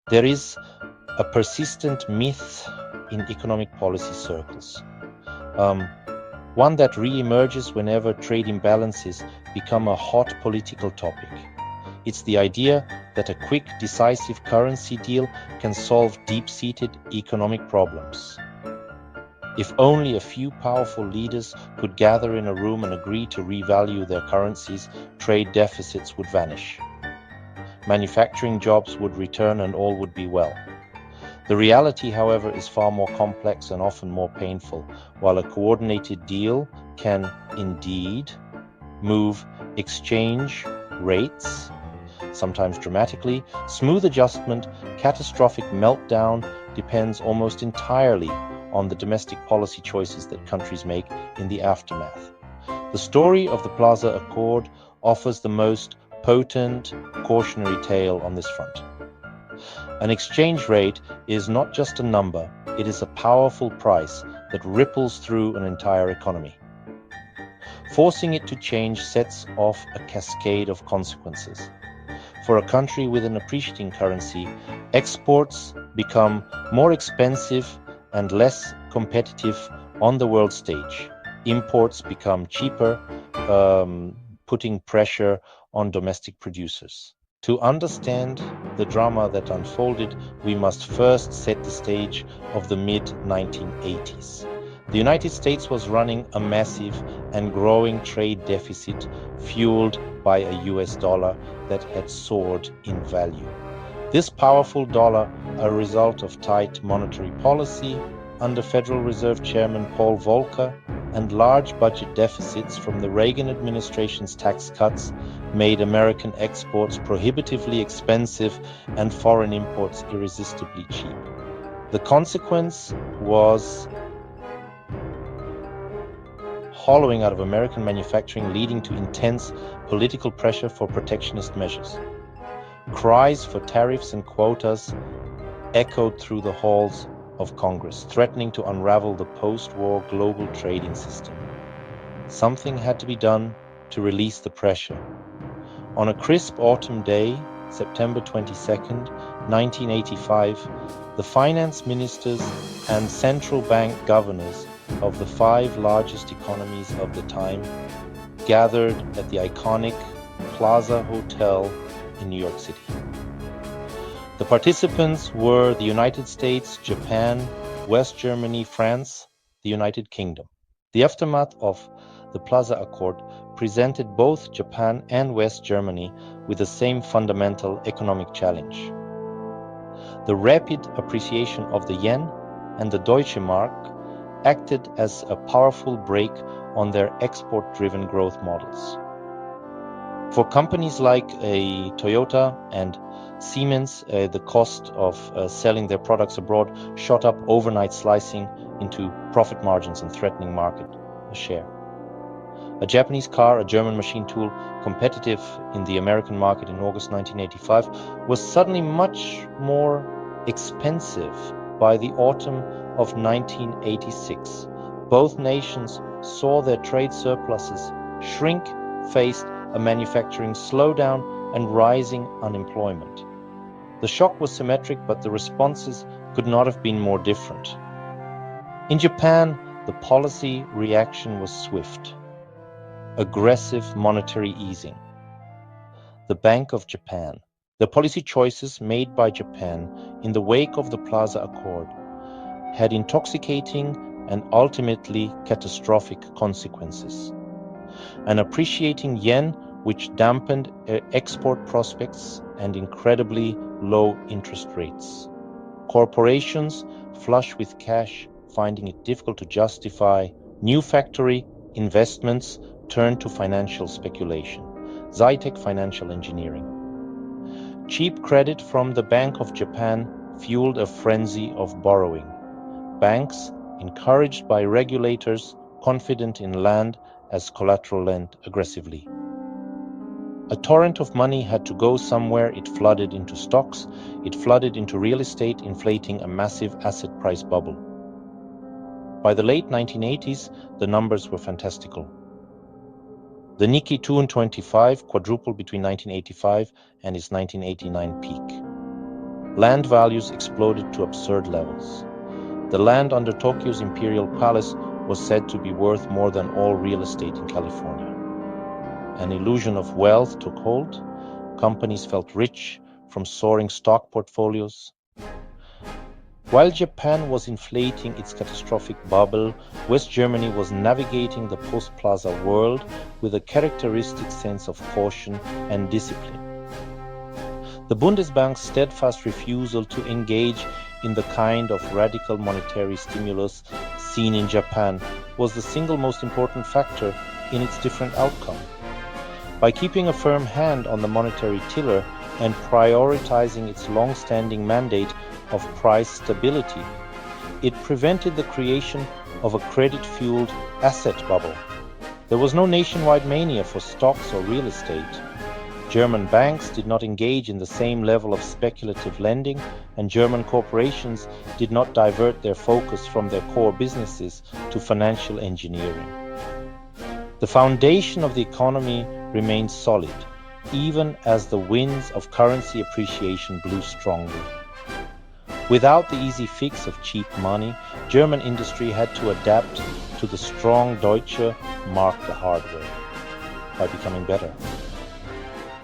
There is a persistent myth in economic policy circles, one that re-emerges whenever trade imbalances become a hot political topic. It's the idea that a quick, decisive currency deal can solve deep-seated economic problems. If only a few powerful leaders could gather in a room and agree to revalue their currencies, trade deficits would vanish. Manufacturing jobs would return and all would be well. The reality, however, is far more complex and often more painful. While a coordinated deal can indeed move exchange rates, sometimes dramatically, smooth adjustment, catastrophic meltdown depends almost entirely on the domestic policy choices that countries make in the aftermath. The story of the Plaza Accord offers the most potent cautionary tale on this front. An exchange rate is not just a number, it is a powerful price that ripples through an entire economy. Forcing it to change sets off a cascade of consequences. For a country with an appreciating currency, exports become more expensive and less competitive on the world stage. Imports become cheaper, putting pressure on domestic producers. To understand the drama that unfolded, we must first set the stage of the mid-1980s. The United States was running a massive and growing trade deficit fueled by a US dollar that had soared in value. This powerful dollar, a result of tight monetary policy under Federal Reserve Chairman Paul Volcker and large budget deficits from the Reagan administration's tax cuts, made American exports prohibitively expensive and foreign imports irresistibly cheap. The consequence was hollowing out of American manufacturing, leading to intense political pressure for protectionist measures. Cries for tariffs and quotas echoed through the halls of Congress, threatening to unravel the post-war global trading system. Something had to be done to release the pressure. On a crisp autumn day, September 22nd, 1985, the finance ministers and central bank governors of the 5 largest economies of the time gathered at the iconic Plaza Hotel in New York City. The participants were the United States, Japan, West Germany, France, the United Kingdom. The aftermath of the Plaza Accord presented both Japan and West Germany with the same fundamental economic challenge. The rapid appreciation of the yen and the Deutsche Mark acted as a powerful brake on their export-driven growth models. For companies like Toyota and Siemens, the cost of selling their products abroad shot up overnight, slicing into profit margins and threatening market share. A Japanese car, a German machine tool, competitive in the American market in August 1985, was suddenly much more expensive by the autumn of 1986. Both nations saw their trade surpluses shrink, faced a manufacturing slowdown and rising unemployment. The shock was symmetric, but the responses could not have been more different. In Japan, the policy reaction was swift. Aggressive monetary easing. The Bank of Japan. The policy choices made by Japan in the wake of the Plaza Accord had intoxicating and ultimately catastrophic consequences. An appreciating yen, which dampened export prospects, and incredibly low interest rates. Corporations, flush with cash, finding it difficult to justify new factory investments, turned to financial speculation, Zytec financial engineering. Cheap credit from the Bank of Japan fueled a frenzy of borrowing. Banks, encouraged by regulators confident in land as collateral, lent aggressively. A torrent of money had to go somewhere. It flooded into stocks, it flooded into real estate, inflating a massive asset price bubble. By the late 1980s, the numbers were fantastical. The Nikkei 225 quadrupled between 1985 and its 1989 peak. Land values exploded to absurd levels. The land under Tokyo's imperial palace was said to be worth more than all real estate in California. An illusion of wealth took hold. Companies felt rich from soaring stock portfolios. While Japan was inflating its catastrophic bubble, West Germany was navigating the post-Plaza world with a characteristic sense of caution and discipline. The Bundesbank's steadfast refusal to engage in the kind of radical monetary stimulus seen in Japan was the single most important factor in its different outcome. By keeping a firm hand on the monetary tiller and prioritizing its long-standing mandate of price stability, it prevented the creation of a credit-fueled asset bubble. There was no nationwide mania for stocks or real estate. German banks did not engage in the same level of speculative lending, and German corporations did not divert their focus from their core businesses to financial engineering. The foundation of the economy remained solid, even as the winds of currency appreciation blew strongly. Without the easy fix of cheap money, German industry had to adapt to the strong Deutsche Mark the hard way by becoming better.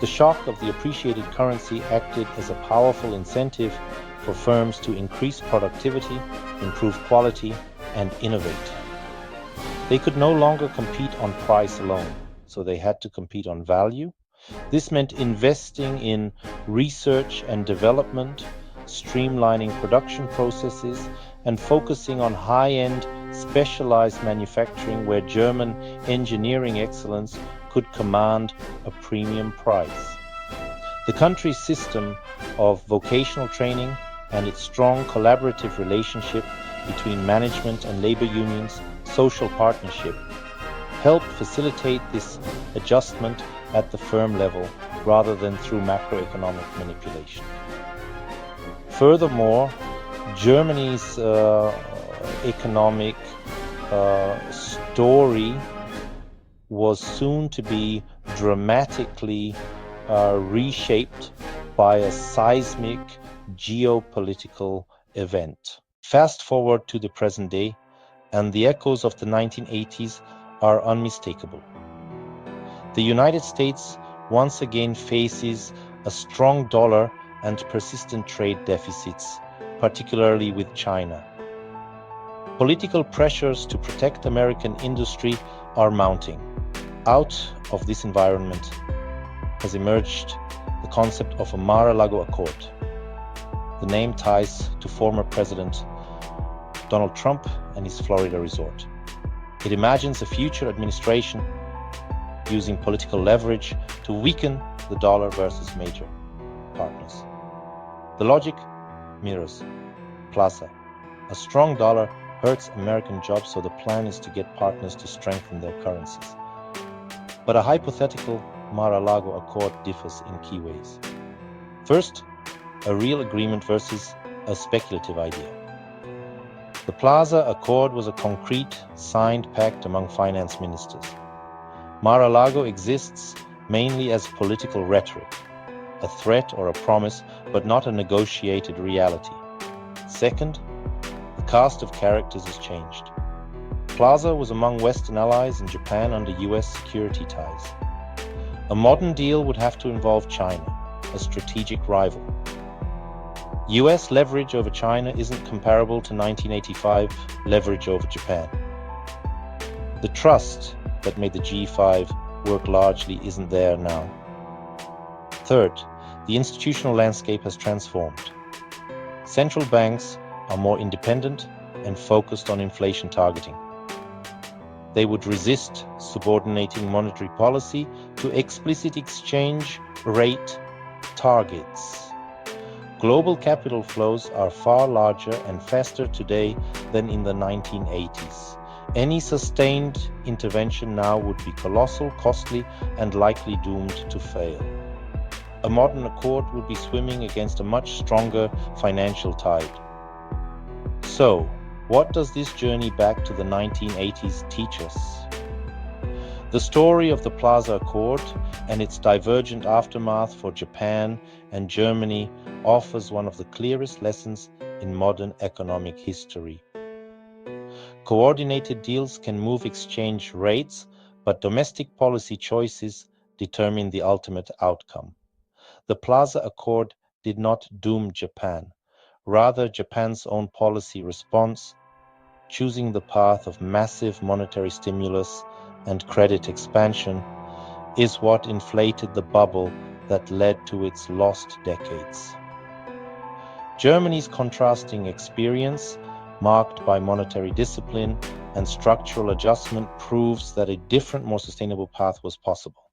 The shock of the appreciated currency acted as a powerful incentive for firms to increase productivity, improve quality, and innovate. They could no longer compete on price alone, so they had to compete on value. This meant investing in research and development, streamlining production processes, and focusing on high-end, specialized manufacturing where German engineering excellence could command a premium price. The country's system of vocational training and its strong collaborative relationship between management and labor unions, social partnership, helped facilitate this adjustment at the firm level rather than through macroeconomic manipulation. Furthermore, Germany's economic story was soon to be dramatically reshaped by a seismic geopolitical event. Fast forward to the present day, and the echoes of the 1980s are unmistakable. The United States once again faces a strong dollar and persistent trade deficits, particularly with China. Political pressures to protect American industry are mounting. Out of this environment has emerged the concept of a Mar-a-Lago Accord. The name ties to former President Donald Trump and his Florida resort. It imagines a future administration using political leverage to weaken the dollar versus major partners. The logic mirrors Plaza. A strong dollar hurts American jobs, so the plan is to get partners to strengthen their currencies. But a hypothetical Mar-a-Lago Accord differs in key ways. First, a real agreement versus a speculative idea. The Plaza Accord was a concrete, signed pact among finance ministers. Mar-a-Lago exists mainly as political rhetoric, a threat or a promise, but not a negotiated reality. Second, the cast of characters has changed. Plaza was among Western allies and Japan under US security ties. A modern deal would have to involve China, a strategic rival. US leverage over China isn't comparable to 1985 leverage over Japan. The trust that made the G5 work largely isn't there now. Third, the institutional landscape has transformed. Central banks are more independent and focused on inflation targeting. They would resist subordinating monetary policy to explicit exchange rate targets. Global capital flows are far larger and faster today than in the 1980s. Any sustained intervention now would be colossal, costly, and likely doomed to fail. A modern accord would be swimming against a much stronger financial tide. So, what does this journey back to the 1980s teach us? The story of the Plaza Accord and its divergent aftermath for Japan and Germany offers one of the clearest lessons in modern economic history. Coordinated deals can move exchange rates, but domestic policy choices determine the ultimate outcome. The Plaza Accord did not doom Japan. Rather, Japan's own policy response, choosing the path of massive monetary stimulus and credit expansion, is what inflated the bubble that led to its lost decades. Germany's contrasting experience, marked by monetary discipline and structural adjustment, proves that a different, more sustainable path was possible.